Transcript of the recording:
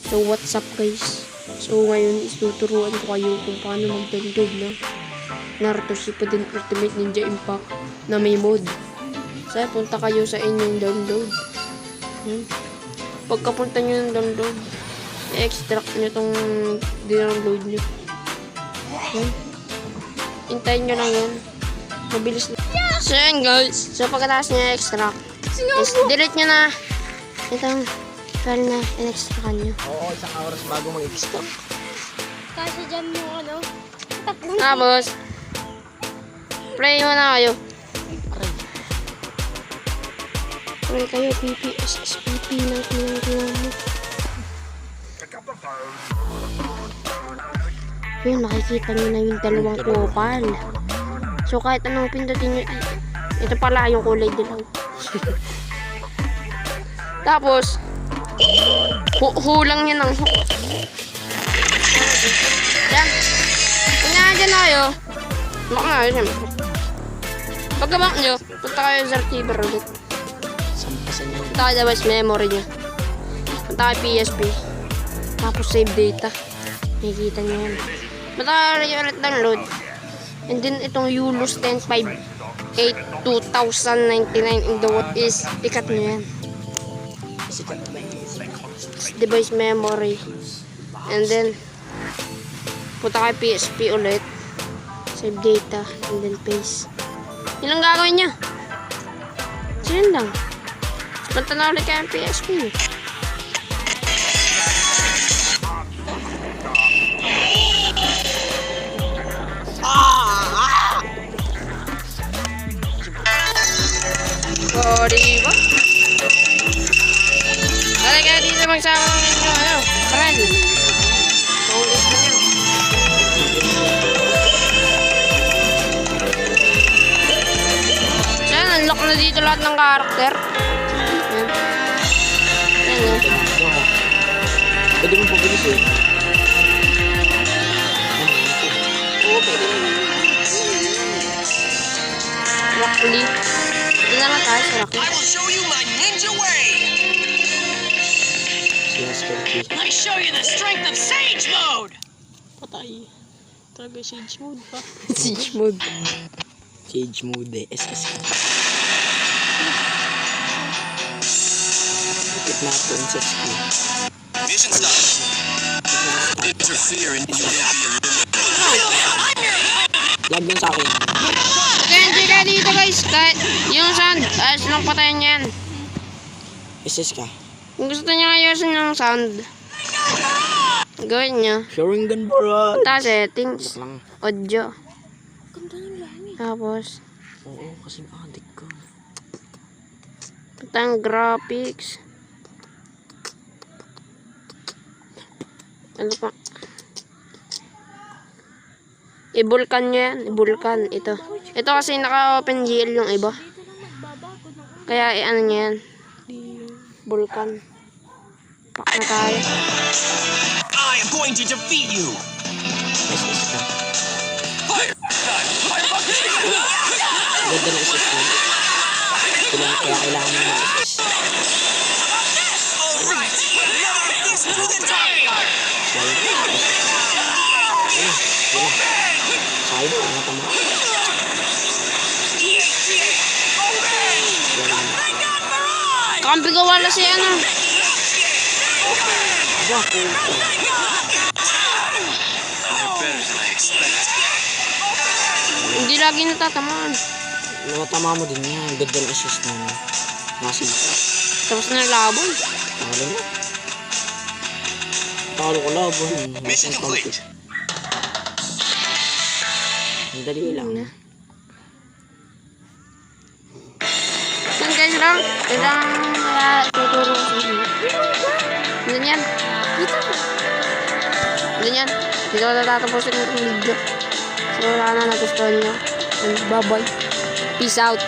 So what's up guys? So ngayon is tuturuan ko kayo kung paano mag-download ng Naruto Shippuden Ultimate Ninja Impact na may mod. So punta kayo sa inyong download. Pagkapunta nyo ng download, i-extract nyo itong download nyo. Hintayin nyo lang yan. Mabilis na. So yan guys. So pagkatapos nyo i-extract, is delete nyo na itong file na in-extract nyo. Oo, isang oras bago mag-extract. Kasi dyan yung ano. Tapos, play mo na kayo. Play kayo, PPSSPP ng tinang mo. Yun, makikita nyo na yung dalawang kopal. So, kahit anong pindutin nyo, ito pala yung kulay dilaw. Tapos, hulang nyo ng hook. Yan. Kung dyan na kayo, baka na kayo siyempre. Pagkabak nyo, punta kayo sa receiver ulit. Sampasan nyo. Punta kayo sa device memory nyo. Punta kayo PSP. Tapos save data. Nakikita nyo yan. Punta kayo ulit download. And then itong Yulus 10.5.8 2099 in the world is ikat nyo yan. Sikat na ba yun? Device memory. And then punta kayo PSP ulit. Save data. And then paste. Yun lang gagawin nyo. So yun lang. Punta na ulit kayo ng PSP. O, diba? Halika dito magsama ng inyo, friend. Paulit na nyo. So, yan, unlock na dito lahat ng karakter. Yan. Yan, yan. Pwede mo pabilis eh. Oo, pwede mo. Rockly. Ito naman tayo sa Rockly. I will show you my ninja way. I show you the strength of Sage Mode. Patay. Talaga Siege Mode pa. Siege Mode. Sage mode eh. SS. Ikit na princess ko. Mission start. Interfere and you will be eliminated. Lag lang sa akin. Kaya ka dito guys. Kahit yung sound, ayos lang patayin yan. SS ka. Kung gusto niya ayusin yung sound, gawin niyo. Showing gun bro. Punta settings, Look lang. audio. Ganda ng langit. Tapos, Oo, kasing addict ko. punta ang graphics. Ano pa? I-vulkan nyo yan. I-vulkan. Ito. Ito kasi naka-OpenGL yung iba. Dito na magbabago ng Kaya i-ano nyo yan. Vulkan. Pak na tayo. I am going to defeat you. SS ka. Fire! Fire! Ganda ng SS mo. Kaya kailangan mo ng SS. All right. Another of this to the top. Sayang. Sayang. Ano pa mo? Kampi ko wala si ano. Wako. Better than I expected. Hindi lagi natatamaan. Nakatama mo din yan. Ganda ng SS mo. Massive. Tapos na labon. Talo na. Talo ko laban. Mission complete. Ang dali lang. Yan guys lang. Ilang tuturo ko sa inyo. Ganyan. Dito. Ganyan. Dito ko natatapusin yung video. So wala na nagustuhan nyo. And bye bye. Peace out.